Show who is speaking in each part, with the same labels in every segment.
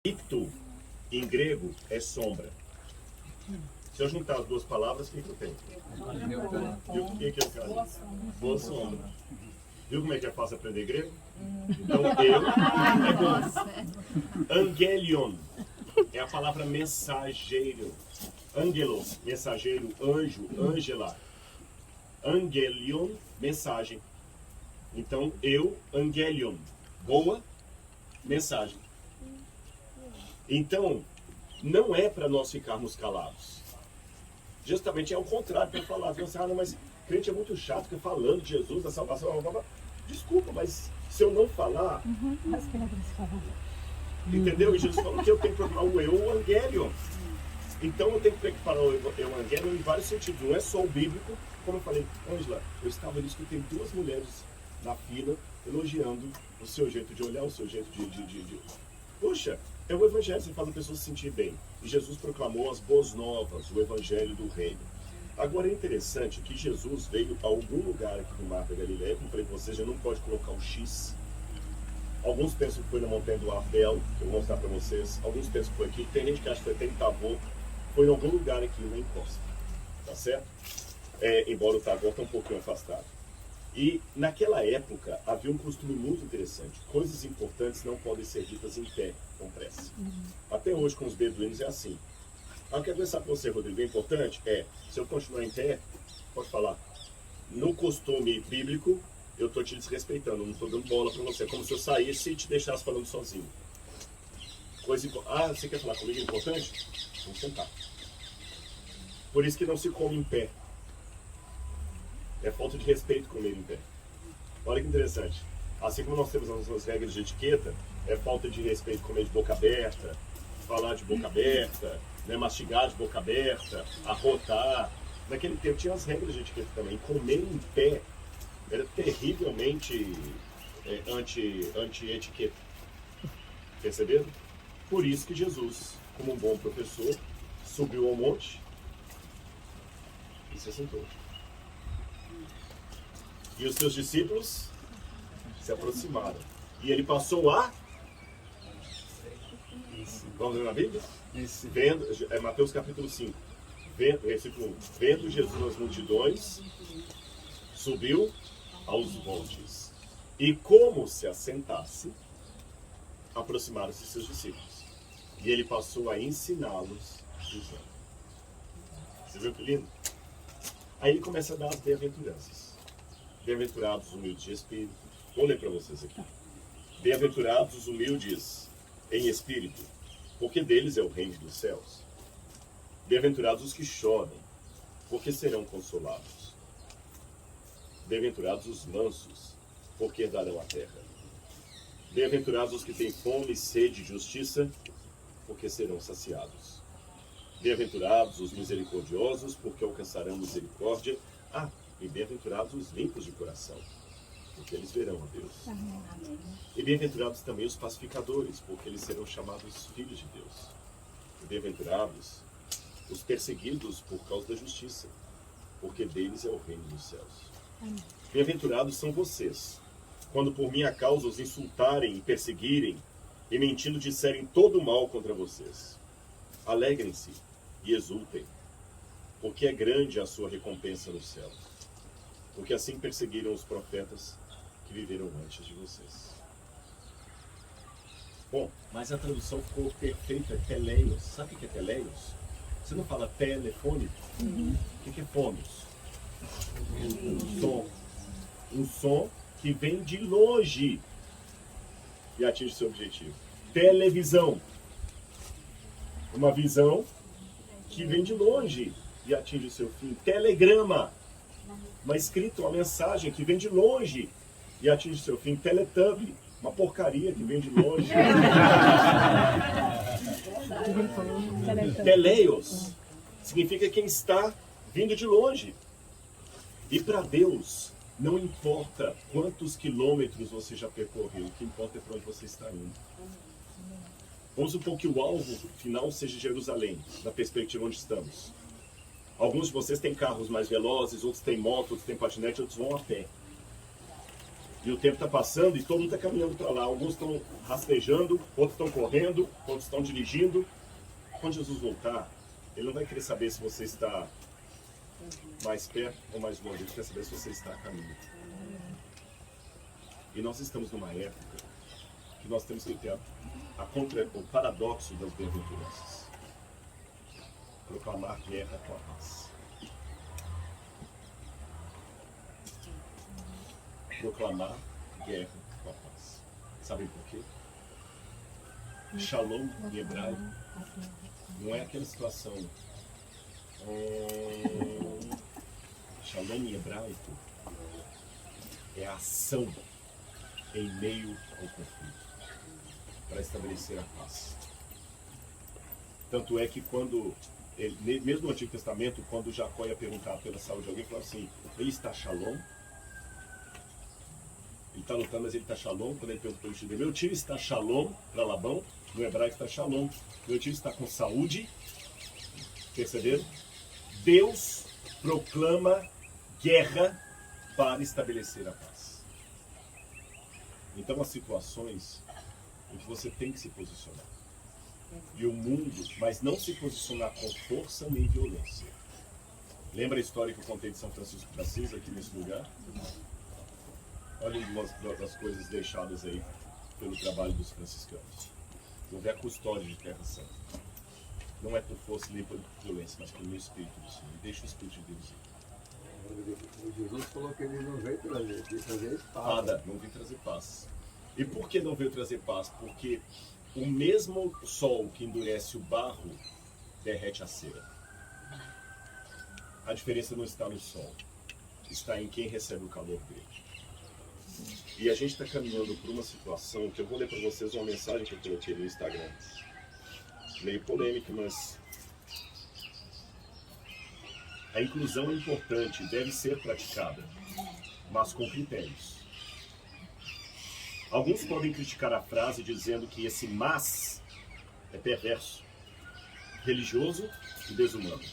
Speaker 1: Ito, em grego, é sombra. Se eu juntar as duas palavras, o que eu tenho? E o que eu quero? Boa sombra. Viu como é que é fácil aprender grego? Então, eu é bom. Angelion é a palavra mensageiro. Angelo, mensageiro, anjo, Ângela. Angelion, mensagem. Então, eu, Angelion, boa mensagem. Então, não é para nós ficarmos calados. Justamente é o contrário para falar. Você, não, mas crente é muito chato, fica falando de Jesus, da salvação. Blá, blá, blá. Desculpa, mas se eu não falar... Entendeu? E Jesus falou que eu tenho que procurar o eu, o Angelion. Então eu tenho que preparar o Angelion em vários sentidos. Não é só o bíblico. Como eu falei, Ângela, eu estava ali, escutei duas mulheres na fila elogiando o seu jeito de olhar, o seu jeito de... Poxa, é o evangelho, você faz a pessoa se sentir bem. E Jesus proclamou as boas novas, o evangelho do reino. Agora é interessante que Jesus veio a algum lugar aqui do Mar da Galileia, como falei para vocês, já não pode colocar o X. Alguns pensam que foi na montanha do Abel, que eu vou mostrar para vocês. Alguns pensam que foi aqui. Tem gente que acha que foi até em Tabor. Foi em algum lugar aqui na encosta. Tá certo? Embora o Tabor está um pouquinho afastado. E naquela época havia um costume muito interessante. Coisas importantes não podem ser ditas em pé, com pressa. Até hoje com os beduínos é assim. Eu quero conversar com você, Rodrigo. É importante? Se eu continuar em pé, pode falar. No costume bíblico, eu estou te desrespeitando, não estou dando bola para você. É como se eu saísse e te deixasse falando sozinho. Você quer falar comigo? É importante? Vamos sentar. Por isso que não se come em pé. É falta de respeito comer em pé. Olha que interessante. Assim como nós temos as nossas regras de etiqueta, é falta de respeito comer de boca aberta, falar de boca aberta, né, mastigar de boca aberta, arrotar. Naquele tempo tinha as regras de etiqueta também. Comer em pé era terrivelmente anti-etiqueta. Perceberam? Por isso que Jesus, como um bom professor, subiu ao monte e se sentou. E os seus discípulos se aproximaram. E ele passou a... Vamos ler na Bíblia? Vendo, Mateus capítulo 5. Versículo 1. Vendo Jesus nas multidões, subiu aos montes. E como se assentasse, aproximaram-se seus discípulos. E ele passou a ensiná-los, dizendo. Você viu que lindo? Aí ele começa a dar as bem-aventuranças. Bem-aventurados os humildes de espírito. Vou ler para vocês aqui. Bem-aventurados os humildes em espírito, porque deles é o reino dos céus. Bem-aventurados os que choram, porque serão consolados. Bem-aventurados os mansos, porque herdarão a terra. Bem-aventurados os que têm fome e sede de justiça, porque serão saciados. Bem-aventurados os misericordiosos, porque alcançarão misericórdia. E bem-aventurados os limpos de coração, porque eles verão a Deus. Amém. E bem-aventurados também os pacificadores, porque eles serão chamados filhos de Deus. E bem-aventurados os perseguidos por causa da justiça, porque deles é o reino dos céus. Bem-aventurados são vocês, quando por minha causa os insultarem e perseguirem, e mentindo disserem todo o mal contra vocês. Alegrem-se e exultem, porque é grande a sua recompensa no céu. Porque assim perseguiram os profetas que viveram antes de vocês. Bom, mas a tradução ficou perfeita, teleios. Sabe o que é teleios? Você não fala telefone? O que é fonos? Um som. Um som que vem de longe e atinge seu objetivo. Televisão. Uma visão que vem de longe e atinge o seu fim. Telegrama. Uma escrita, uma mensagem que vem de longe e atinge seu fim. Teletubby, uma porcaria que vem de longe. Teleios significa quem está vindo de longe. E para Deus, não importa quantos quilômetros você já percorreu, o que importa é para onde você está indo. Vamos supor que o alvo final seja Jerusalém, na perspectiva onde estamos. Alguns de vocês têm carros mais velozes, outros têm moto, outros têm patinete, outros vão a pé. E o tempo está passando e todo mundo está caminhando para lá. Alguns estão rastejando, outros estão correndo, outros estão dirigindo. Quando Jesus voltar, ele não vai querer saber se você está mais perto ou mais longe. Ele quer saber se você está a caminho. E nós estamos numa época que nós temos que ter o paradoxo das bem-aventuranças. Proclamar guerra com a paz. Proclamar guerra com a paz. Sabem por quê? Shalom em hebraico não é aquela situação. Shalom em hebraico é a ação em meio ao conflito para estabelecer a paz. Tanto é que quando, mesmo no Antigo Testamento, quando Jacó ia perguntar pela saúde de alguém, falava assim, ele está shalom? Ele está lutando, mas ele está shalom? Quando ele pergunta pelo tio dele, meu tio está shalom, para Labão, no hebraico está shalom. Meu tio está com saúde. Perceberam? Deus proclama guerra para estabelecer a paz. Então há situações em que você tem que se posicionar. E o mundo, mas não se posicionar com força nem violência. Lembra a história que eu contei de São Francisco de Assis aqui nesse lugar? Olha uma das coisas deixadas aí pelo trabalho dos franciscanos. Houve a custódia de Terra Santa. Não é por força nem por violência, mas pelo Espírito do Senhor. Deixa o Espírito de Deus ir.
Speaker 2: O Jesus falou que ele não veio trazer paz.
Speaker 1: Não veio trazer paz. E por que não veio trazer paz? Porque o mesmo sol que endurece o barro derrete a cera. A diferença não está no sol, está em quem recebe o calor dele. E a gente está caminhando por uma situação que eu vou ler para vocês uma mensagem que eu coloquei no Instagram. Meio polêmica, mas a inclusão é importante, deve ser praticada, mas com critérios. Alguns podem criticar a frase dizendo que esse mas é perverso, religioso e desumano.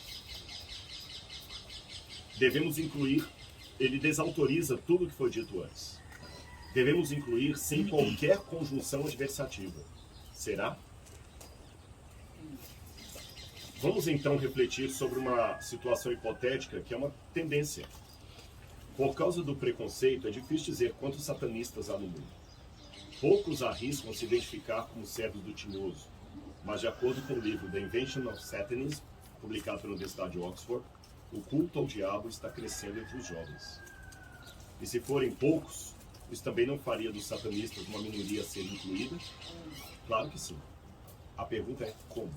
Speaker 1: Devemos incluir, ele desautoriza tudo o que foi dito antes. Devemos incluir sem qualquer conjunção adversativa. Será? Vamos então refletir sobre uma situação hipotética que é uma tendência. Por causa do preconceito, é difícil dizer quantos satanistas há no mundo. Poucos arriscam se identificar como servos do tinhoso, mas de acordo com o livro The Invention of Satanism, publicado pela Universidade de Oxford, o culto ao diabo está crescendo entre os jovens. E se forem poucos, isso também não faria dos satanistas uma minoria a ser incluída? Claro que sim. A pergunta é como?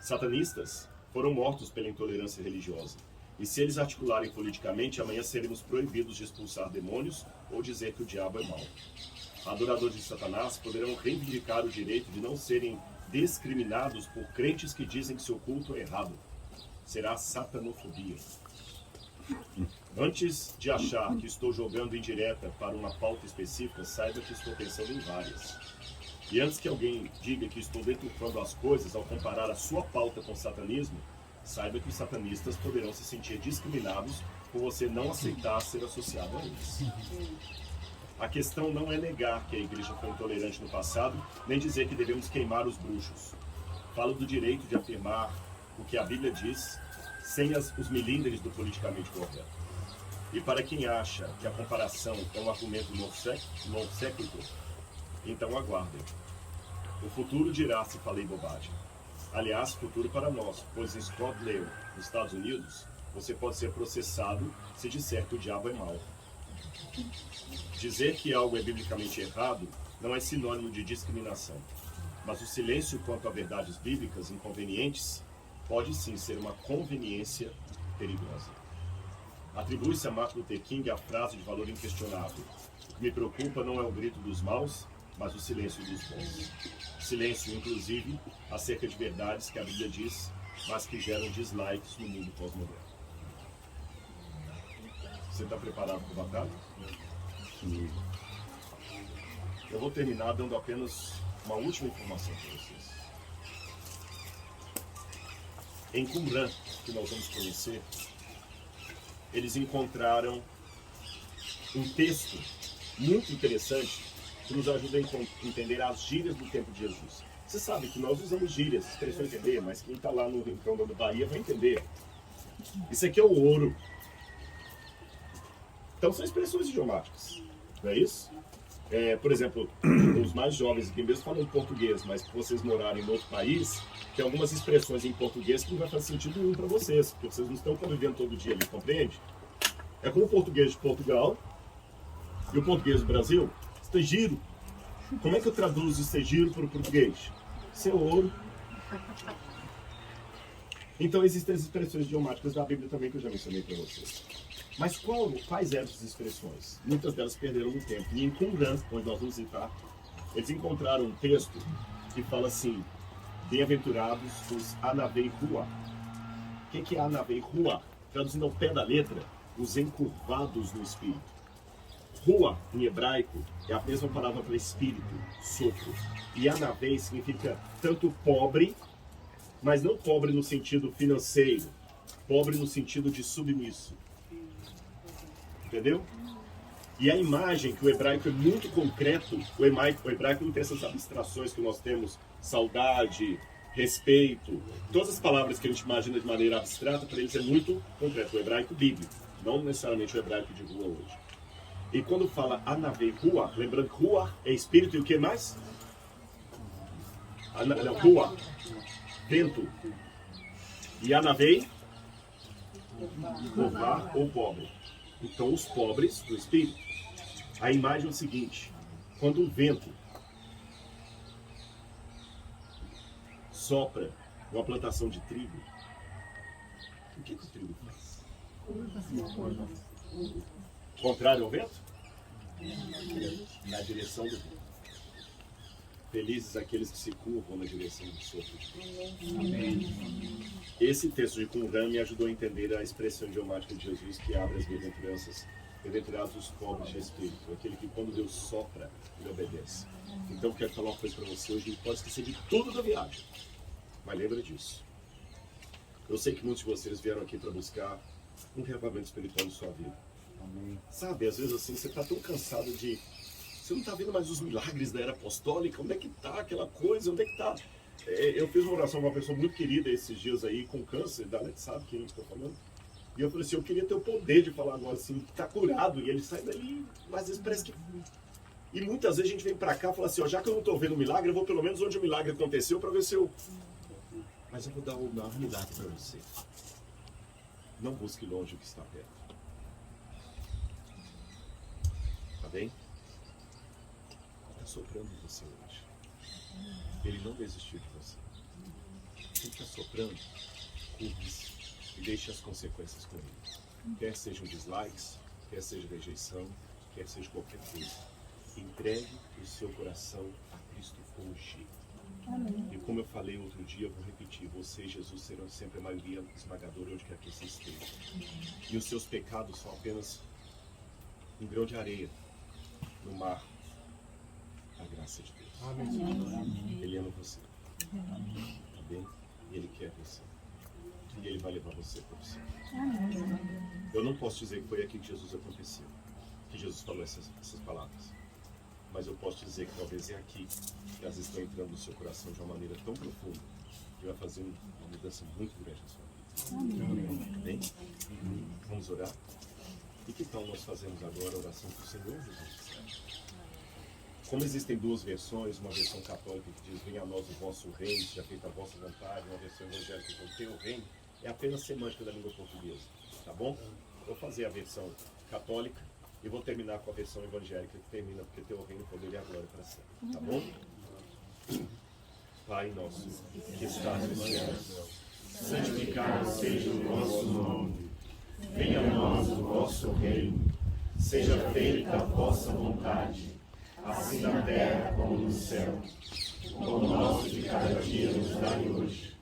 Speaker 1: Satanistas foram mortos pela intolerância religiosa. E se eles articularem politicamente, amanhã seremos proibidos de expulsar demônios ou dizer que o diabo é mau. Adoradores de Satanás poderão reivindicar o direito de não serem discriminados por crentes que dizem que seu culto é errado. Será satanofobia. Antes de achar que estou jogando indireta para uma pauta específica, saiba que estou pensando em várias. E antes que alguém diga que estou deturpando as coisas ao comparar a sua pauta com o satanismo, saiba que os satanistas poderão se sentir discriminados por você não aceitar ser associado a eles. A questão não é negar que a igreja foi intolerante no passado, nem dizer que devemos queimar os bruxos. Falo do direito de afirmar o que a Bíblia diz, sem os milímetros do politicamente correto. E para quem acha que a comparação é um argumento non sequitur, então aguardem. O futuro dirá se falei bobagem. Aliás, futuro para nós, pois em Scott Leo, nos Estados Unidos, você pode ser processado se disser que o diabo é mau. Dizer que algo é biblicamente errado não é sinônimo de discriminação, mas o silêncio quanto a verdades bíblicas inconvenientes pode sim ser uma conveniência perigosa. Atribui-se a Martin Luther King a frase de valor inquestionável: o que me preocupa não é o grito dos maus, mas o silêncio dos bons. Silêncio, inclusive, acerca de verdades que a Bíblia diz, mas que geram dislikes no mundo pós-moderno. Você está preparado para a batalha? Sim. Eu vou terminar dando apenas uma última informação para vocês. Em Qumran, que nós vamos conhecer, eles encontraram um texto muito interessante que nos ajuda a entender as gírias do tempo de Jesus. Você sabe que nós usamos gírias, expressões entender, mas quem está lá no rincão da Bahia vai entender. Isso aqui é o ouro. Então são expressões idiomáticas, não é isso? Por exemplo, os mais jovens aqui mesmo falam português, mas se vocês morarem em outro país, tem algumas expressões em português que não vai fazer sentido nenhum para vocês, porque vocês não estão convivendo todo dia ali, compreende? É como o português de Portugal e o português do Brasil. Estagiro. Como é que eu traduzo estagiro para o português? Seu ouro. Então existem as expressões idiomáticas da Bíblia também que eu já mencionei para vocês. Mas quais eram essas expressões? Muitas delas perderam no tempo. E em Qumran, onde nós vamos visitar, eles encontraram um texto que fala assim: bem-aventurados os Anavei Rua. O que é Anavei Rua? Traduzindo ao pé da letra, os encurvados no espírito. Rua, em hebraico, é a mesma palavra para espírito, sopro. E Anavei significa tanto pobre, mas não pobre no sentido financeiro, pobre no sentido de submisso. Entendeu? E a imagem, que o hebraico é muito concreto, o hebraico não tem essas abstrações que nós temos, saudade, respeito, todas as palavras que a gente imagina de maneira abstrata, para eles é muito concreto, o hebraico bíblico, não necessariamente o hebraico de rua hoje. E quando fala Anavei Rua, lembrando que Rua é espírito e o que mais? Rua, vento. E Anavei, povar ou pobre. Então os pobres do espírito. A imagem é o seguinte: quando o vento sopra uma plantação de trigo, o que o trigo faz? Contrário ao vento? Na direção do vento. Felizes aqueles que se curvam na direção do sopro. Amém. Esse texto de Qumran me ajudou a entender a expressão idiomática de Jesus que abre as bem-aventuranças. Bem-aventurados os pobres de espírito, aquele que quando Deus sopra, ele obedece. Então eu quero falar uma coisa para você hoje: pode esquecer de tudo da viagem, mas lembra disso. Eu sei que muitos de vocês vieram aqui para buscar um reavivamento espiritual em sua vida. Amém. Sabe, às vezes assim, você está tão cansado de... Você não está vendo mais os milagres da era apostólica? Onde é que está aquela coisa? Onde é que está? Eu fiz uma oração com uma pessoa muito querida esses dias aí, com câncer, da Alex, sabe quem eu estou falando? E eu falei assim: eu queria ter o poder de falar agora assim, que está curado. E ele sai dali, mas às vezes parece que... E muitas vezes a gente vem para cá e fala assim: ó, já que eu não estou vendo o milagre, eu vou pelo menos onde o milagre aconteceu para ver se eu... Mas eu vou dar o maior milagre para você. Não busque longe o que está perto. Tá bem? Está soprando em você hoje. Ele não desistiu de você. Ele está soprando, curve-se e deixe as consequências com ele. Quer sejam dislikes, quer seja rejeição, quer seja qualquer coisa. Entregue o seu coração a Cristo hoje. Amém. E como eu falei outro dia, eu vou repetir: você e Jesus serão sempre a maioria esmagadora onde quer que você esteja. E os seus pecados são apenas um grão de areia no mar da graça de Deus. Amém. Ele ama você. Amém. Tá bem? E Ele quer você. E Ele vai levar você para o céu. Eu não posso dizer que foi aqui que Jesus aconteceu, que Jesus falou essas palavras. Mas eu posso dizer que talvez é aqui que elas estão entrando no seu coração de uma maneira tão profunda que vai fazer uma mudança muito grande na sua vida. Amém. Bem? Vamos orar? E que tal nós fazemos agora a oração para o Senhor Jesus? Como existem duas versões, uma versão católica que diz: venha a nós o vosso reino, seja feita a vossa vontade, uma versão evangélica que diz: o teu reino, é apenas semântica da língua portuguesa. Tá bom? Vou fazer a versão católica e vou terminar com a versão evangélica, que termina: porque teu reino, poder e a glória para sempre. Tá bom? Pai nosso, que estás nos céus, santificado seja o vosso nome. Venha a nós o vosso reino. Seja feita a vossa vontade, assim na terra como no céu. O pão nosso de cada dia nos dai hoje.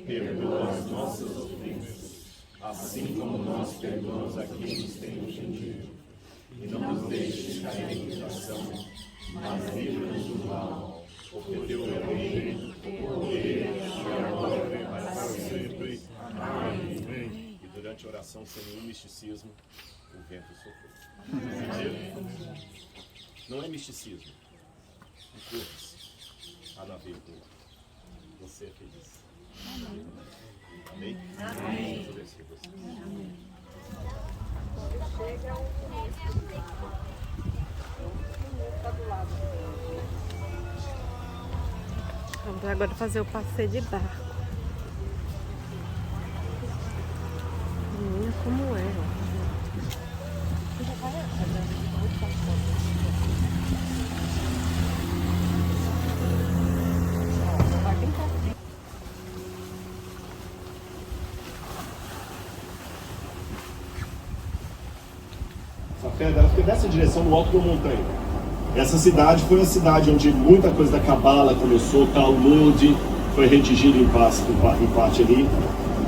Speaker 1: Perdoa as nossas ofensas, assim como nós perdoamos a quem nos tem ofendido. E não nos deixes cair em tentação, mas livra-nos do mal. Porque teu é o reino, o poder e a glória para sempre. Amém. E durante a oração, sem nenhum misticismo, o vento soprou. Entenderam? Não é misticismo. Curva-se. A navegador. Você é feliz. Amém? Amém. Deus abençoe você.
Speaker 3: Vamos agora fazer o passeio de barco. Menina, como é?
Speaker 1: A fé dela fica nessa direção, no alto da montanha. Essa cidade foi a cidade onde muita coisa da Cabala começou, Talmud foi redigido em parte ali.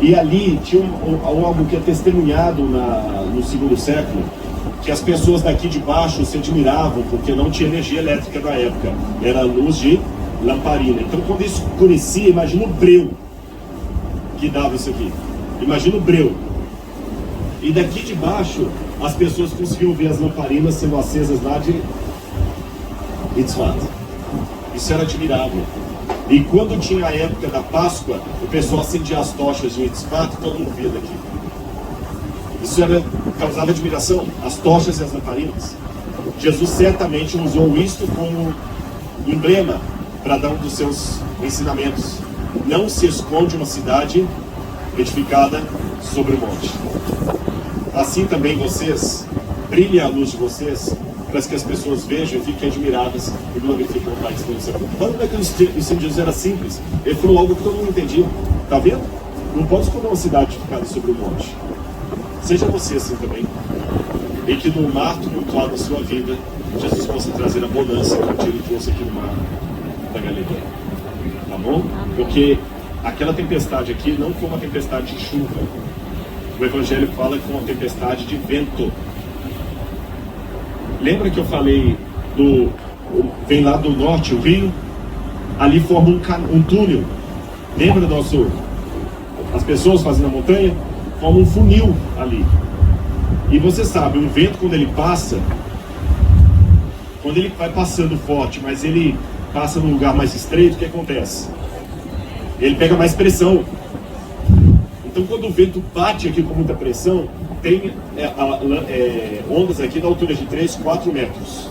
Speaker 1: E ali tinha algo que é testemunhado no segundo século, que as pessoas daqui de baixo se admiravam, porque não tinha energia elétrica na época, era luz de lamparina. Então quando isso escurecia, imagina o breu que dava isso aqui. Imagina o breu. E daqui de baixo, as pessoas conseguiam ver as lamparinas sendo acesas lá de Yitzhak. Isso era admirável. E quando tinha a época da Páscoa, o pessoal acendia as tochas de Yitzhak e todo mundo via daqui. Isso causava admiração, as tochas e as lamparinas. Jesus certamente usou isto como emblema para dar um dos seus ensinamentos. Não se esconde uma cidade edificada sobre o monte. Assim também vocês, brilhe a luz de vocês, para que as pessoas vejam e fiquem admiradas e glorifiquem o Pai que está no céu. Olha como é que o ensino de Jesus era simples. Ele falou algo que todo mundo entendia. Está vendo? Não pode esconder uma cidade edificada sobre o monte. Seja você assim também. E que no mar tumultuado da sua vida, Jesus possa trazer a bonança que ele trouxe aqui no mar da Galileia. Tá bom? Porque aquela tempestade aqui não foi uma tempestade de chuva. O Evangelho fala que foi uma tempestade de vento. Lembra que eu falei vem lá do norte o rio? Ali forma um túnel. Lembra as pessoas fazendo a montanha? Forma um funil ali. E você sabe, o vento quando ele passa, quando ele vai passando forte, mas ele passa num lugar mais estreito, o que acontece? Ele pega mais pressão. Então quando o vento bate aqui com muita pressão, tem ondas aqui da altura de 3, 4 metros.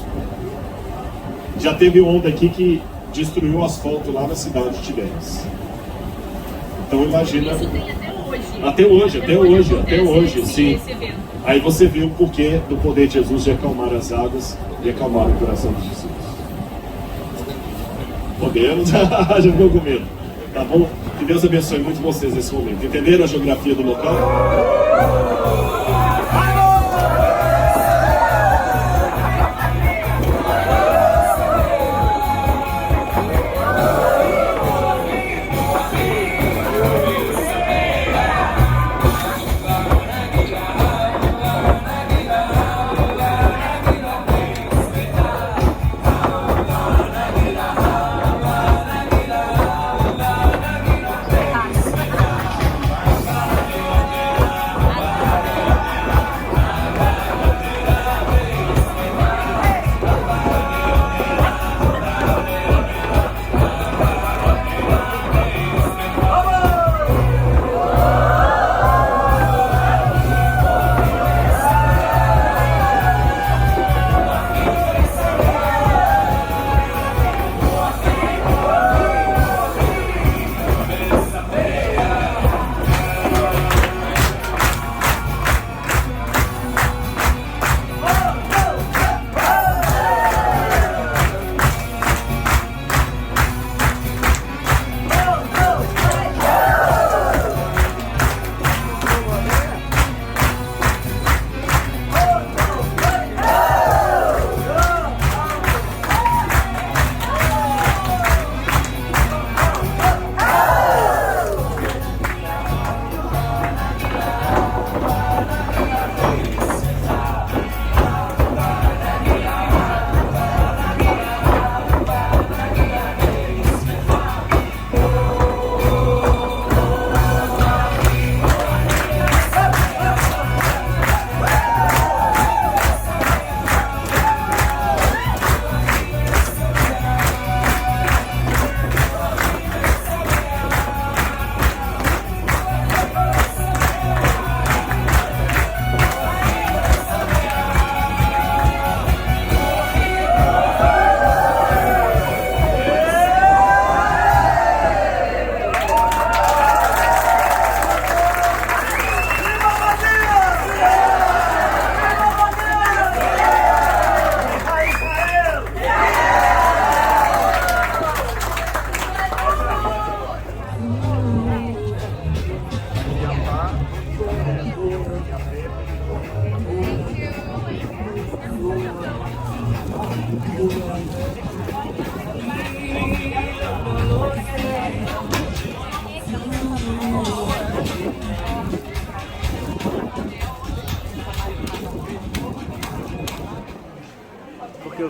Speaker 1: Já teve onda aqui que destruiu o asfalto lá na cidade de Tibérias. Então imagina...
Speaker 4: Isso tem até hoje.
Speaker 1: Até hoje, sim. Aí você vê o porquê do poder de Jesus de acalmar as águas e acalmar o coração dos discípulos. Podemos? Já ficou com medo. Tá bom? Que Deus abençoe muito vocês nesse momento. Entenderam a geografia do local?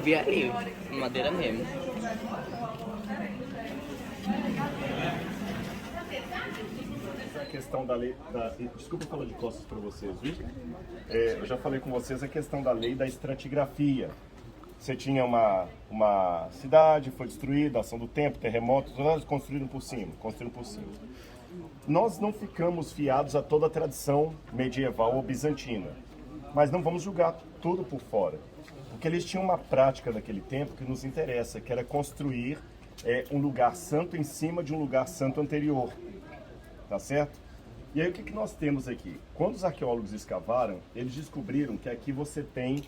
Speaker 5: vi ali, madeira mesmo.
Speaker 1: A questão da lei, desculpa falar de costas para vocês, viu? Eu já falei com vocês a questão da lei da estratigrafia. Você tinha uma cidade, foi destruída, ação do tempo, terremotos, construíram por cima. Nós não ficamos fiados a toda a tradição medieval ou bizantina, mas não vamos julgar tudo por fora, porque eles tinham uma prática naquele tempo que nos interessa, que era construir um lugar santo em cima de um lugar santo anterior, tá certo? E aí o que nós temos aqui? Quando os arqueólogos escavaram, eles descobriram que aqui você tem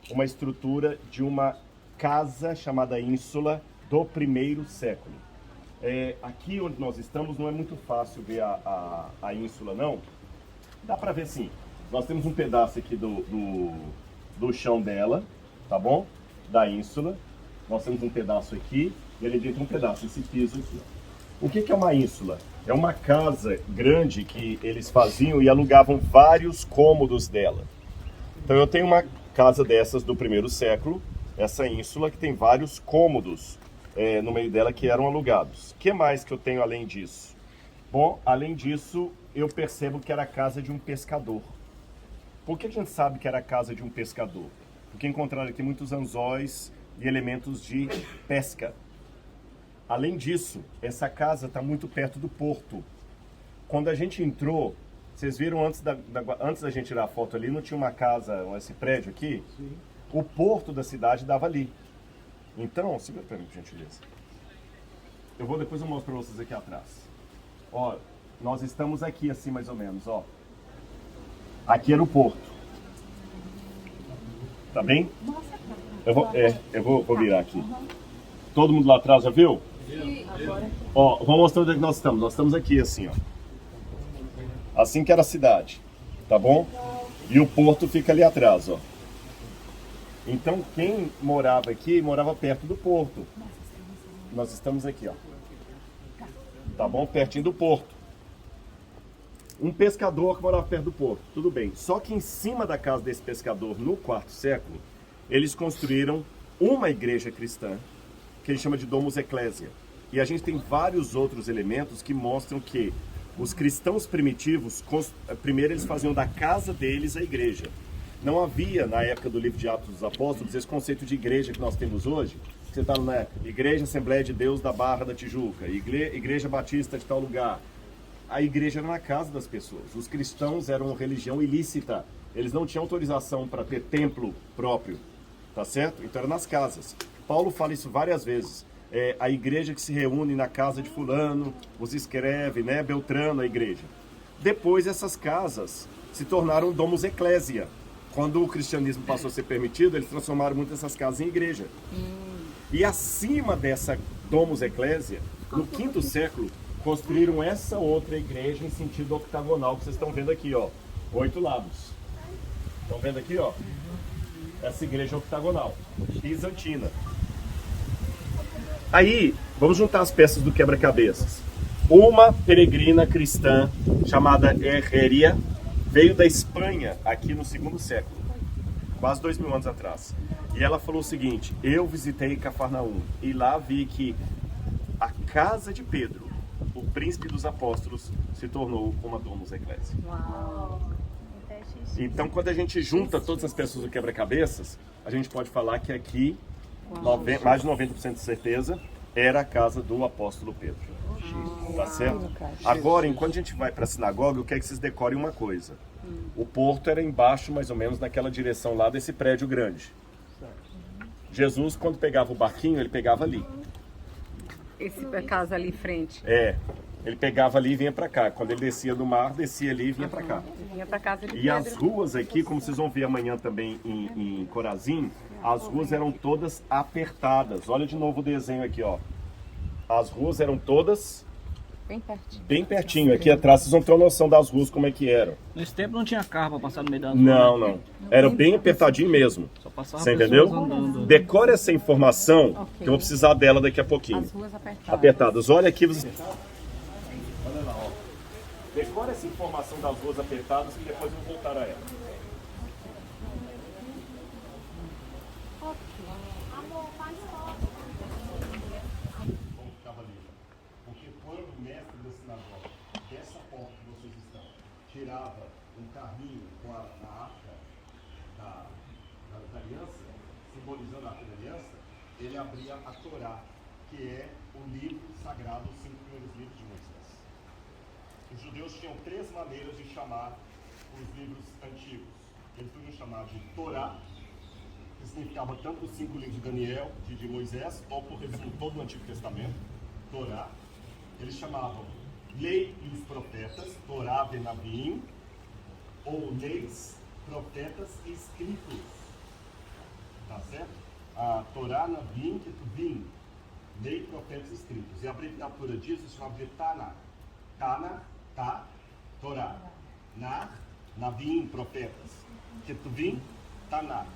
Speaker 1: uma estrutura de uma casa chamada ínsula do primeiro século. Aqui onde nós estamos não é muito fácil ver a ínsula, não. Dá para ver sim. Nós temos um pedaço aqui do chão dela, tá bom? Da ínsula. Nós temos um pedaço aqui e ali dentro um pedaço, esse piso aqui. O que é uma ínsula? É uma casa grande que eles faziam e alugavam vários cômodos dela. Então eu tenho uma casa dessas do primeiro século, essa ínsula que tem vários cômodos no meio dela que eram alugados. O que mais que eu tenho além disso? Bom, além disso, eu percebo que era a casa de um pescador. Por que a gente sabe que era a casa de um pescador? Porque encontraram aqui muitos anzóis e elementos de pesca. Além disso, essa casa está muito perto do porto. Quando a gente entrou, vocês viram antes da gente tirar a foto ali, não tinha uma casa, esse prédio aqui? Sim. O porto da cidade dava ali. Então, segura para mim, por gentileza. Depois eu mostro para vocês aqui atrás. Ó, nós estamos aqui assim mais ou menos, ó. Aqui era o porto. Tá bem? Eu vou virar aqui. Todo mundo lá atrás já viu? Sim. Ó, vou mostrar onde é que nós estamos. Nós estamos aqui assim, ó. Assim que era a cidade, tá bom? E o porto fica ali atrás, ó. Então quem morava aqui, morava perto do porto. Nós estamos aqui, ó. Tá bom? Pertinho do porto. Um pescador que morava perto do porto, tudo bem. Só que em cima da casa desse pescador, no quarto século, eles construíram uma igreja cristã, que ele chama de Domus Ecclesia. E a gente tem vários outros elementos que mostram que os cristãos primitivos, primeiro eles faziam da casa deles a igreja. Não havia, na época do livro de Atos dos Apóstolos, esse conceito de igreja que nós temos hoje. Você está na Igreja Assembleia de Deus da Barra da Tijuca, Igreja Batista de tal lugar. A igreja era na casa das pessoas. Os cristãos eram uma religião ilícita. Eles não tinham autorização para ter templo próprio, tá certo? Então era nas casas. Paulo fala isso várias vezes. A igreja que se reúne na casa de fulano, os escreve, né? Beltrano, a igreja. Depois essas casas se tornaram Domus Ecclesia. Quando o cristianismo passou a ser permitido, eles transformaram muitas dessas casas em igreja. E acima dessa Domus Ecclesia, no quinto século, construíram essa outra igreja em sentido octagonal, que vocês estão vendo aqui, ó. 8 lados. Estão vendo aqui, ó? Essa igreja octagonal, bizantina. Aí, vamos juntar as peças do quebra-cabeças. Uma peregrina cristã chamada Herreria veio da Espanha, aqui no segundo século, quase 2000 anos atrás. E ela falou o seguinte: eu visitei Cafarnaum e lá vi que a casa de Pedro, o príncipe dos apóstolos, se tornou uma Domus Ecclesia. Uau! Então, quando a gente junta todas as peças do quebra-cabeças, a gente pode falar que aqui, mais de 90% de certeza, era a casa do apóstolo Pedro. Tá certo? Agora, enquanto a gente vai para a sinagoga, eu quero que vocês decorem uma coisa. O porto era embaixo, mais ou menos, naquela direção lá desse prédio grande. Jesus, quando pegava o barquinho, ele pegava ali.
Speaker 3: Esse casa ali em frente.
Speaker 1: Ele pegava ali e vinha para cá. Quando ele descia do mar, descia ali e vinha para cá.
Speaker 3: Vinha para casa de Pedro.
Speaker 1: E as ruas aqui, como vocês vão ver amanhã também em Corazim, as ruas eram todas apertadas. Olha de novo o desenho aqui, ó. As ruas eram todas
Speaker 3: bem pertinho.
Speaker 1: Bem pertinho. Aqui atrás vocês vão ter uma noção das ruas como é que eram.
Speaker 5: Nesse tempo não tinha carro para passar no meio das ruas.
Speaker 1: Não. Era bem apertadinho mesmo.
Speaker 5: Só passava.
Speaker 1: Você entendeu?
Speaker 5: Andando.
Speaker 1: Decore essa informação, que eu vou precisar dela daqui a pouquinho.
Speaker 3: As ruas
Speaker 1: Apertadas. Olha aqui. Olha lá, ó. Decore essa informação das ruas apertadas e depois eu vou voltar a ela. guiava um carrinho com a arca da aliança, simbolizando a arca da aliança, ele abria a Torá, que é o livro sagrado, os 5 primeiros livros de Moisés. Os judeus tinham 3 maneiras de chamar os livros antigos. Eles podiam chamar de Torá, que significava tanto os 5 livros de Daniel, de Moisés, ou por exemplo todo o Antigo Testamento, Torá. Eles chamavam Lei e os Profetas, Torá Venavim, ou Leis, Profetas e Escritos. Tá certo? A Torá, Navim, Ketuvim, Lei, Profetas e Escritos. E a abreviatura disso se chama de Tanakh. Tanakh, Tá, Torá. Nar, Navim, Profetas. Ketuvim, Tanakh.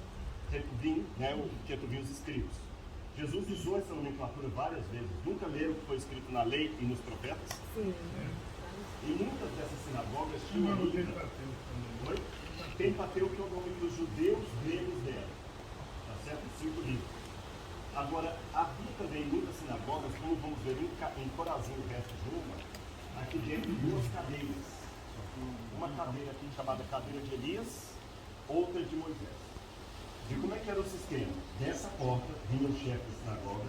Speaker 1: Ketuvim, né, o Ketuvim, os Escritos. Jesus usou essa nomenclatura várias vezes. Nunca leram o que foi escrito na lei e nos profetas? Sim. E muitas dessas sinagogas tinham a Bíblia. Pentateuco, que é o nome que os judeus gregos deram. Tá certo? 5 livros. Agora, havia também muitas sinagogas, como vamos ver em Corazim, o resto de uma, aqui dentro 2 cadeiras. Uma cadeira aqui chamada cadeira de Elias, outra de Moisés. E como é que era o sistema? Dessa porta vinha o chefe da sinagoga,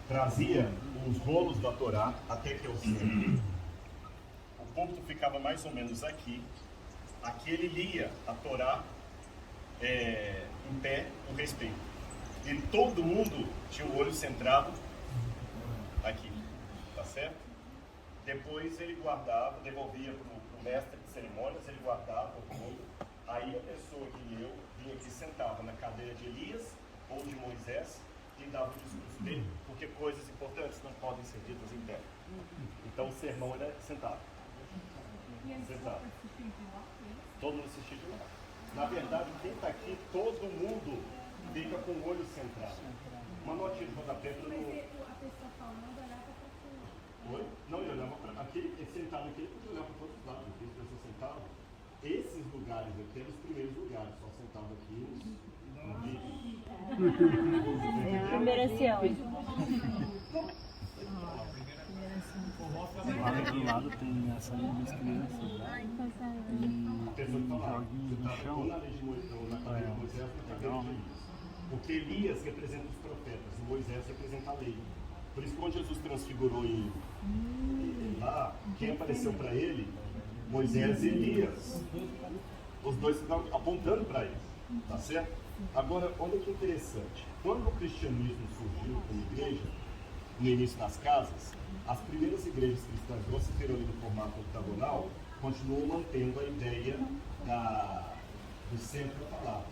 Speaker 1: trazia os rolos da Torá até que ao centro. O púlpito ficava mais ou menos aqui. Aqui ele lia a Torá em pé, com respeito. E todo mundo tinha o olho centrado aqui, tá certo? Depois ele guardava, devolvia para o mestre de cerimônias, ele guardava o rolo. Aí a pessoa que leu vinha aqui, sentava na cadeira de Elias ou de Moisés e dava o discurso dele, porque coisas importantes não podem ser ditas em pé. Então o sermão era sentado. Sentado. Todo mundo assistia de lá. Na verdade, quem está aqui, todo mundo fica com o olho centrado. Uma notinha de rodapé para no...
Speaker 6: A pessoa falando olhava para
Speaker 1: Oi? Não, ele olhava para... Aquele sentado aqui, ele podia olhar para todos os lados. Aqui, as pessoas sentavam. Esses lugares aqui eram os primeiros lugares, só sentado aqui no vídeo.
Speaker 6: Primeira ancião.
Speaker 5: Lá do lado tem essa linha das crianças.
Speaker 1: A pessoa que falava, você está ou na lei de Moisés, ou na cadeira de Moisés, ou na cadeira de Elias. Porque Elias representa os profetas, e Moisés representa a lei. Por isso, quando Jesus transfigurou lá, quem apareceu para ele? Moisés e Elias. Os dois estão apontando para ele, tá certo? Agora, olha que interessante. Quando o cristianismo surgiu como igreja, no início das casas, as primeiras igrejas cristãs, vocês viram ali no formato octagonal, continuam mantendo a ideia do centro da palavra.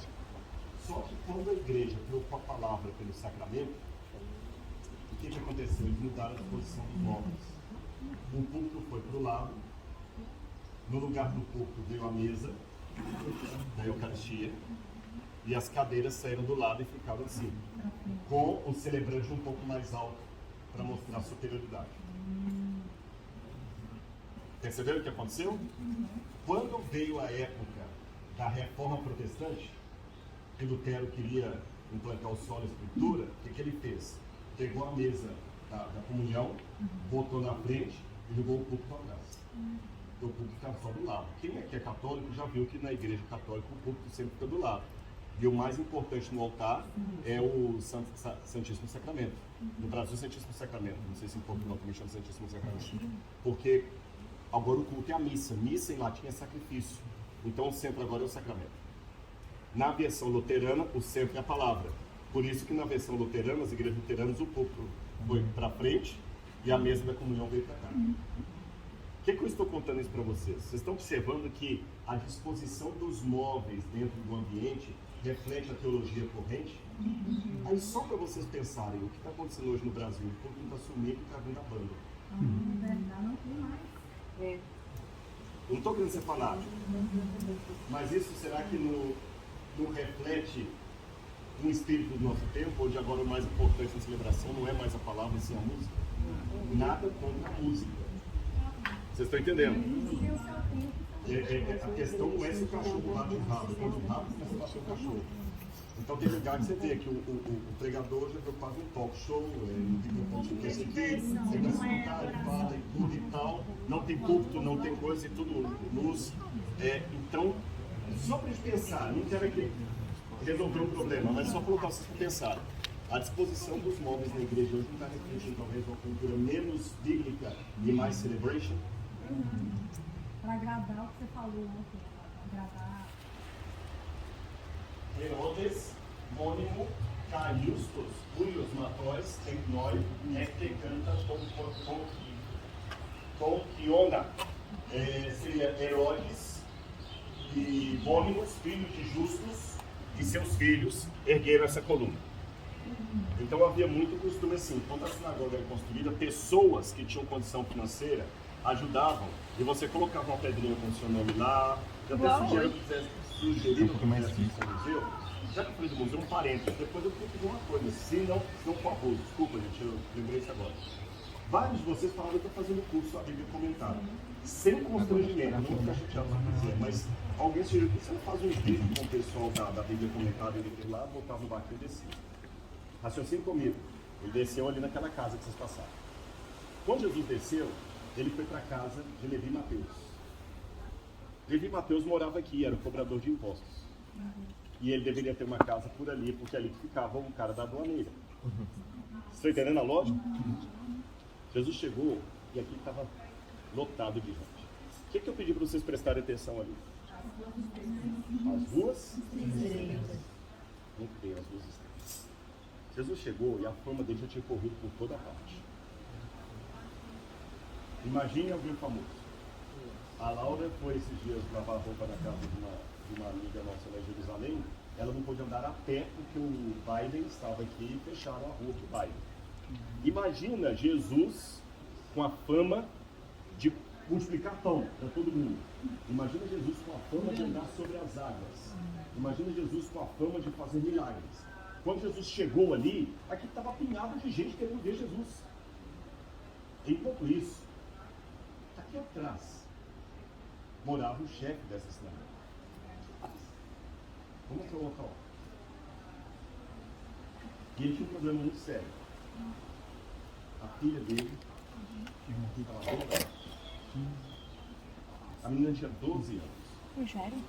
Speaker 1: Só que quando a igreja trocou a palavra pelo sacramento, o que aconteceu? Eles mudaram a disposição dos móveis. O púlpito foi para o lado. No lugar do púlpito veio a mesa da Eucaristia e as cadeiras saíram do lado e ficavam assim, com o celebrante um pouco mais alto para mostrar a superioridade. Perceberam o que aconteceu? Quando veio a época da Reforma Protestante, que Lutero queria implantar o solo e a escritura, o que ele fez? Pegou a mesa da comunhão, botou na frente e jogou o púlpito atrás. O púlpito ficava só do lado. Quem aqui é católico já viu que na igreja católica o púlpito sempre fica do lado. E o mais importante no altar é o Santíssimo Sacramento. No Brasil, Santíssimo Sacramento. Não sei se em Portugal também chama Santíssimo Sacramento. Porque agora o culto é a missa. Missa em latim é sacrifício. Então o centro agora é o sacramento. Na versão luterana, o centro é a palavra. Por isso que na versão luterana, as igrejas luteranas, o púlpito foi para frente e a mesa da comunhão veio para cá. O que eu estou contando isso para vocês? Vocês estão observando que a disposição dos móveis dentro do ambiente reflete a teologia corrente? Aí só para vocês pensarem, o que está acontecendo hoje no Brasil? O povo está sumindo e está vindo a banda.
Speaker 6: Não tem mais.
Speaker 1: Eu não estou querendo ser fanático, mas isso será que não reflete um espírito do nosso tempo, onde agora o mais importante na celebração não é mais a palavra, e sim a música? Nada contra a música. Vocês estão entendendo? A questão não é se o cachorro bate o rabo, quando o rabo começa a bater o cachorro. Então tem lugar que você vê que o pregador já faz um talk show, ele fica esse aqui, ele vai escutar, ele fala e tudo e tal, não tem púlpito, não tem coisa e tudo luz. Então, só para a gente pensar, não quero aqui resolver um problema, mas só colocar vocês para pensar. A disposição dos móveis na igreja hoje não está refletindo talvez uma cultura menos bíblica e mais celebration?
Speaker 6: Para agradar o que você falou ontem, agradar.
Speaker 1: Herodes, Mônimo, Caiustos, Julius Matóis, Tecnói, Ectecanta, Tonquiona, seria Herodes e Mônimos, filhos de Justus, e seus filhos ergueram essa coluna. Então havia muito costume assim, quando a sinagoga era construída, pessoas que tinham condição financeira ajudavam, e você colocava uma pedrinha com o seu nome lá, já até sugerido que mais aqui no museu, já que eu falei do museu, um parênteses, depois eu queria pedir uma coisa, se não for abuso, desculpa gente, eu lembrei isso agora. Vários de vocês falaram que eu estou fazendo curso, a Bíblia comentada, sem constrangimento, não ficar chateado por dizer, mas alguém sugeriu que você não faz um vídeo com o pessoal da Bíblia comentada, ele ia lá, voltava no barco e descia. Raciocínio comigo, ele desceu ali naquela casa que vocês passaram. Quando Jesus desceu, ele foi para a casa de Levi e Mateus. Levi e Mateus morava aqui, era o cobrador de impostos. E ele deveria ter uma casa por ali, porque ali ficava um cara da aduaneira. Vocês estão entendendo a lógica? Jesus chegou e aqui estava lotado de gente. O que eu pedi para vocês prestarem atenção ali? As ruas? Muito bem, as ruas estranhas. Jesus chegou e a fama dele já tinha corrido por toda parte. Imagine alguém famoso. A Laura foi esses dias lavar roupa na casa de uma amiga nossa lá em Jerusalém. Ela não pôde andar a pé porque o Biden estava aqui e fecharam a rua do Biden. Imagina Jesus com a fama de multiplicar pão para todo mundo. Imagina Jesus com a fama de andar sobre as águas. Imagina Jesus com a fama de fazer milagres. Quando Jesus chegou ali, aqui estava apinhado de gente querendo ver Jesus. Enquanto isso, aqui atrás, morava o chefe dessa sinagoga. Como é que é o local? E ele tinha um problema muito sério. A filha dele estava bem baixa. A menina tinha 12 anos.
Speaker 7: Sério?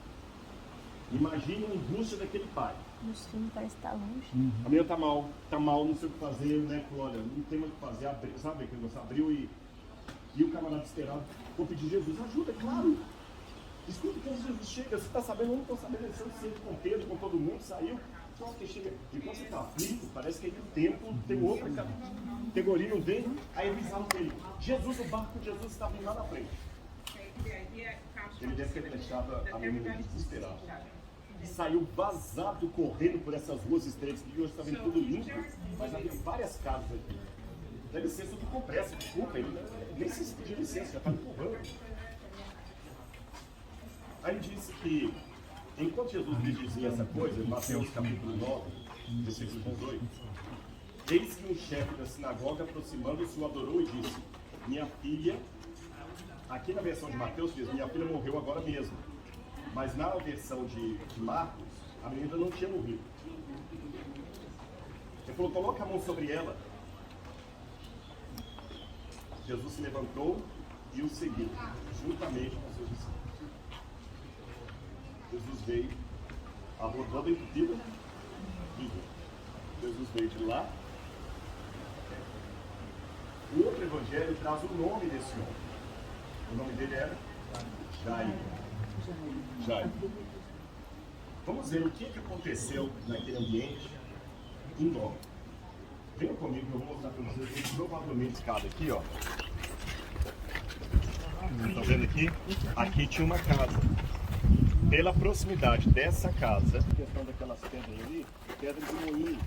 Speaker 1: Imagina a angústia daquele pai.
Speaker 7: Nos filmes parece que tá longe.
Speaker 1: A menina tá mal, não sei o que fazer, né? Olha, não tem mais o que fazer, sabe aquele negócio? Abriu e o camarada esperado, vou pedir Jesus, ajuda, é claro. Escuta quando Jesus chega, você está sabendo, eu não estou sabendo, ele sempre com Pedro, com todo mundo, saiu. Só que chega, e quando você está aflito, parece que aí o tempo tem outra categoria, não vem, aí eles falam para ele, Jesus, o barco de Jesus está vindo lá na frente. Ele deve ter deixado a menina desesperada. E saiu vazado, correndo por essas ruas estreitas, que hoje está vendo tudo limpo, mas havia várias casas aqui. Dá licença tudo com pressa, desculpa, ele nem se pediu licença, já está empurrando. Aí disse que, enquanto Jesus lhe dizia essa coisa, em Mateus capítulo 9, versículo 18, eis que um chefe da sinagoga, aproximando-se, o adorou e disse, minha filha, aqui na versão de Mateus diz, minha filha morreu agora mesmo, mas na versão de Marcos, a menina não tinha morrido. Ele falou, coloca a mão sobre ela. Jesus se levantou e o seguiu, juntamente com seus discípulos. Jesus veio, a rua toda entupida, Jesus veio de lá. O outro evangelho traz o nome desse homem. O nome dele era Jairo. Vamos ver o que aconteceu naquele ambiente em nome. Venham comigo que eu vou mostrar para vocês provavelmente escada aqui, ó. Estão vendo aqui? Aqui tinha uma casa. Pela proximidade dessa casa, a questão daquelas pedras ali, pedras de moinho,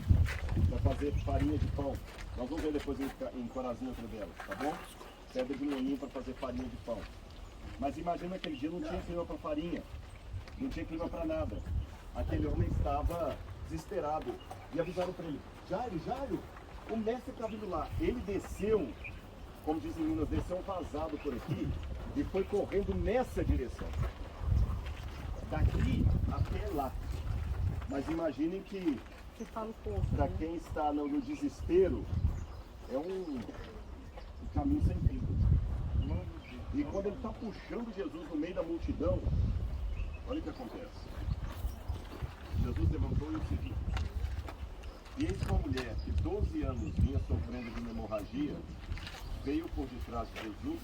Speaker 1: para fazer farinha de pão. Nós vamos ver depois em Corazinho outra delas, tá bom? Pedra de moinho para fazer farinha de pão. Mas imagina aquele dia não tinha clima para farinha, não tinha clima para nada. Aquele homem estava desesperado e avisaram para ele, Jairo, o mestre está vindo lá. Ele desceu, como dizem em Minas, desceu vazado por aqui e foi correndo nessa direção. Daqui até lá. Mas imaginem que
Speaker 3: Você fala o corpo.
Speaker 1: para quem está no desespero, é um caminho sem fim. E quando ele está puxando Jesus no meio da multidão, olha o que acontece. Jesus levantou e o seguiu. E eis que uma mulher que 12 anos vinha sofrendo de uma hemorragia, veio por detrás de Jesus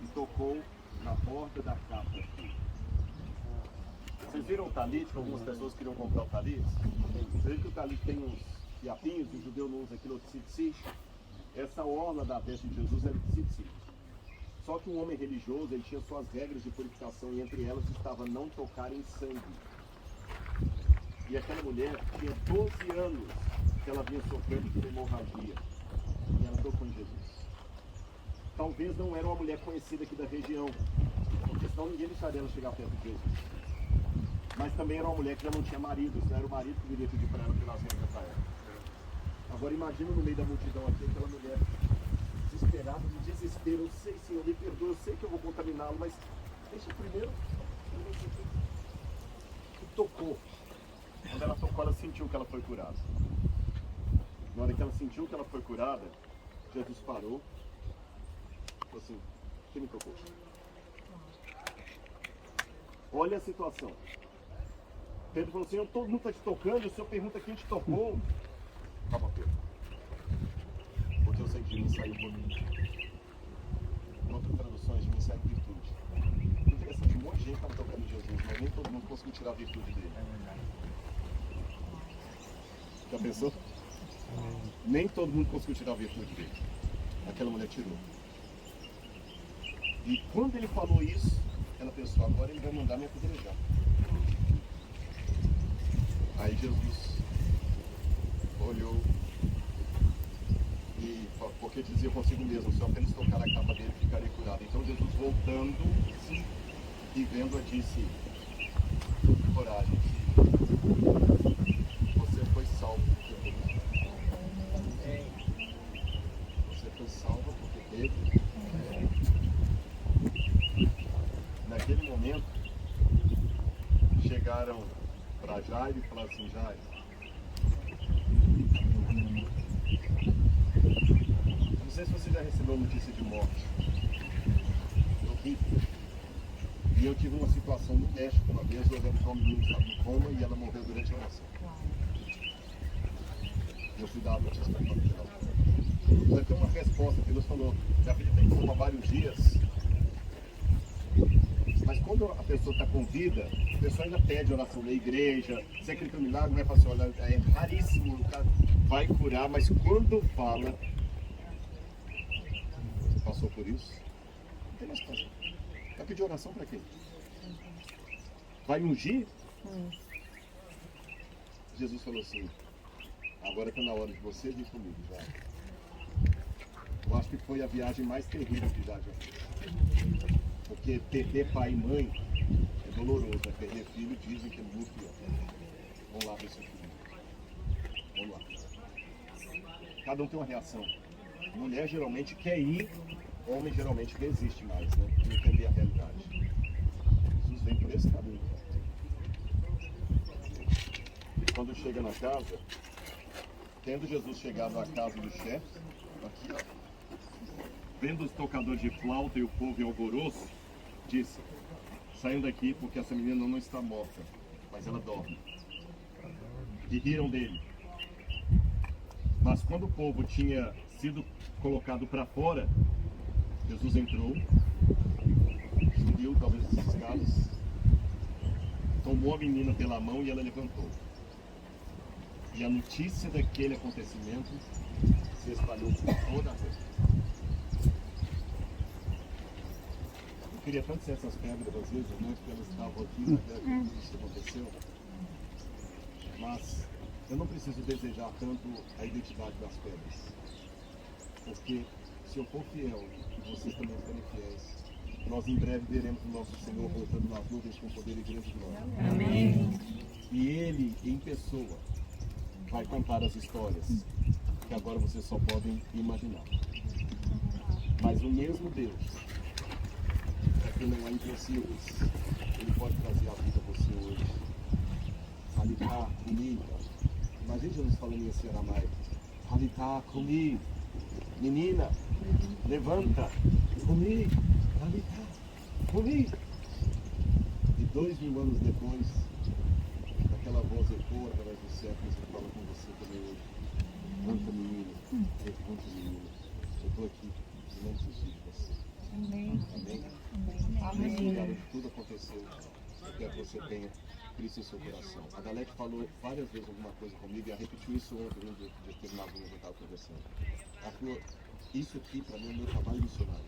Speaker 1: e tocou na borda da capa dele. Vocês viram o talit, que algumas pessoas queriam comprar o talit? Vocês viram que o talit tem uns fiapinhos, o judeu não usa aquilo de tzitzi. Essa orla da veste de Jesus era de tzitzi. Só que um homem religioso, ele tinha suas regras de purificação, e entre elas estava não tocar em sangue. E aquela mulher tinha 12 anos que ela vinha sofrendo de hemorragia. E ela tocou em Jesus. Talvez não era uma mulher conhecida aqui da região, porque senão ninguém deixaria ela chegar perto de Jesus. Mas também era uma mulher que já não tinha marido, senão era o marido que viria pedir para ela pelas regras para ela. Agora imagina no meio da multidão aqui, aquela mulher desesperada, de desespero. Eu sei, Senhor, me perdoa, eu sei que eu vou contaminá-lo, mas deixa primeiro. E tocou. Quando ela tocou, ela sentiu que ela foi curada. Na hora que ela sentiu que ela foi curada, Jesus parou. Falou assim, quem me tocou? Olha a situação. Pedro falou assim, todo mundo está te tocando, o Senhor pergunta quem te tocou. Calma, Pedro. Porque eu sei que de mim saiu por mim. Em outras traduções, de mim saiu virtude. Interessante, um monte de gente estava tocando em Jesus, mas nem todo mundo conseguiu tirar a virtude dele. Já pensou? Nem todo mundo conseguiu tirar a virtude dele. Aquela mulher tirou. E quando ele falou isso, ela pensou, agora ele vai mandar me apedrejar. Aí Jesus olhou e falou, porque dizia consigo mesmo, se eu apenas tocar na capa dele, ficarei curado. Então Jesus, voltando-se e vendo-a, disse, coragem, você foi salvo porque teve. Você foi salvo porque teve. Naquele momento, chegaram para Jairo e falaram assim, Jairo, não sei se você já recebeu notícia de morte. Horrível. E eu tive uma situação no México uma vez, levando uma menina em coma e ela morreu durante a oração. Eu fui dar a notícia para ela. Vai ter uma resposta que Deus falou, já pedi para em coma há vários dias. Mas quando a pessoa está com vida, a pessoa ainda pede oração na igreja, se acredita no milagre, vai falar assim, olha, é raríssimo, o cara vai curar, mas quando fala, você passou por isso, não tem mais o que fazer. Vai pedir oração para quê? Vai ungir? Jesus falou assim, agora está na hora de você vir comigo, já. Eu acho que foi a viagem mais terrível que já fez. Porque perder pai e mãe é doloroso, né? Perder filho dizem que é muito pior. Vamos lá ver seu filho. Vamos lá. Cada um tem uma reação. Mulher geralmente quer ir, homem geralmente resiste mais, né? Para entender a realidade. Jesus vem por esse caminho. E quando chega na casa, tendo Jesus chegado à casa dos chefes, aqui ó, vendo os tocadores de flauta e o povo em alvoroço, disse, saiam daqui porque essa menina não está morta, mas ela dorme. E riram dele. Mas quando o povo tinha sido colocado para fora, Jesus entrou, subiu talvez as escadas, tomou a menina pela mão e ela levantou. E a notícia daquele acontecimento se espalhou por toda a terra. Eu queria tanto ser essas pedras, às vezes, não porque elas estavam aqui, mas isso aconteceu. Mas eu não preciso desejar tanto a identidade das pedras. Porque se eu for fiel e vocês também forem fiéis, nós em breve veremos o nosso Senhor voltando nas nuvens com poder e grande glória.
Speaker 3: Amém.
Speaker 1: E Ele, em pessoa, vai contar as histórias que agora vocês só podem imaginar. Mas o mesmo Deus, que não há impossíveis, Ele pode trazer a vida a você hoje, Halitá, Kumi. Imagina Jesus falando esse aramaico. Halitá, Kumi. Menina, levanta. Kumi. Halitá, Kumi. E 2000 anos depois, aquela voz ecoa através dos séculos e fala com você também hoje. Levanta, menina. Levanta, menina. Eu estou aqui. Eu não preciso de você.
Speaker 7: Amém.
Speaker 1: Amém?
Speaker 7: Amém.
Speaker 1: Obrigado, tudo aconteceu. Eu quero que você tenha Cristo em seu coração. A Galete falou várias vezes alguma coisa comigo e ela repetiu isso ontem, no dia de terminar o que eu estava conversando. Ela falou, isso aqui para mim é o meu trabalho missionário.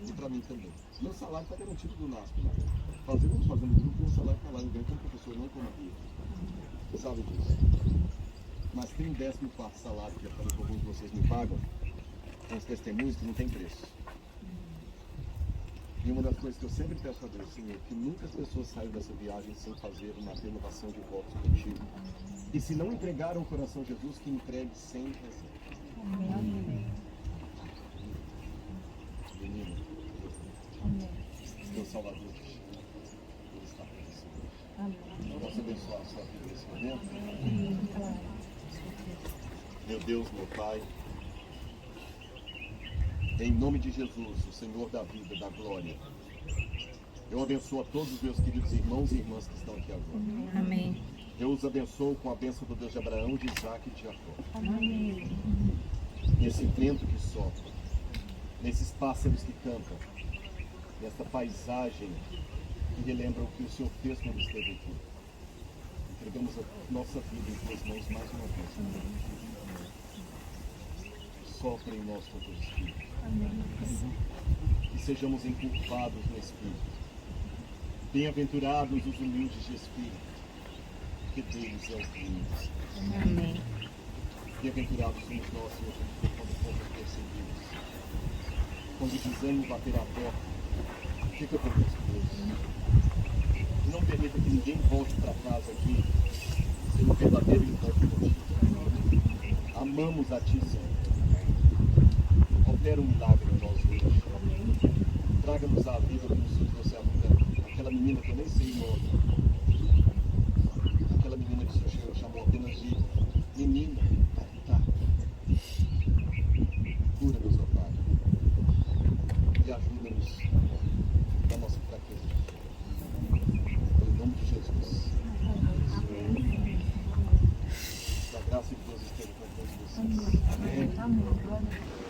Speaker 1: E para mim também. Meu salário está garantido do NASP. Fazendo grupo, meu salário está lá. Eu ganho como professor, não como guia. Você sabe disso. Mas tem um 14º salário que alguns de vocês me pagam, com os testemunhos, que não tem preço. E uma das coisas que eu sempre peço a Deus, Senhor, que nunca as pessoas saiam dessa viagem sem fazer uma renovação de votos contigo. E se não entregaram o coração a Jesus, que entregue sem reserva.
Speaker 7: Amém.
Speaker 1: Menino,
Speaker 7: Amém.
Speaker 1: meu Salvador, Ele está com você.
Speaker 7: Amém.
Speaker 1: Eu posso abençoar a sua vida nesse momento? Meu Deus, meu Pai, em nome de Jesus, o Senhor da vida, da glória, eu abençoo a todos os meus queridos irmãos e irmãs que estão aqui agora.
Speaker 3: Amém.
Speaker 1: Eu os abençoo com a bênção do Deus de Abraão, de Isaac e de Jacó.
Speaker 7: Amém.
Speaker 1: Nesse vento que sopra, nesses pássaros que cantam, nessa paisagem que relembra o que o Senhor fez quando esteve aqui. Entregamos a nossa vida em tuas mãos mais uma vez. Sopra em nós todo o Espírito. Que sejamos encurvados no Espírito. Bem-aventurados os humildes de Espírito, que deles é o reino.
Speaker 3: Amém.
Speaker 1: Bem-aventurados somos nós, Senhor, quando fomos perseguidos. Quando o desânimo bater a porta, fica conosco, Deus. Não permita que ninguém volte para casa aqui sem um verdadeiro encontro contigo. Amamos a Ti, Senhor. Opera um milagre em nós hoje. Traga-nos a vida como se fosse aquela menina que eu nem sei o nome. Aquela menina que o Senhor chamou apenas de menina. Tá. Cura-nos, ó Pai. E ajuda-nos na nossa fraqueza. Em nome de Jesus. Que a graça de Deus esteja com todos vocês. Amém.
Speaker 7: Amém.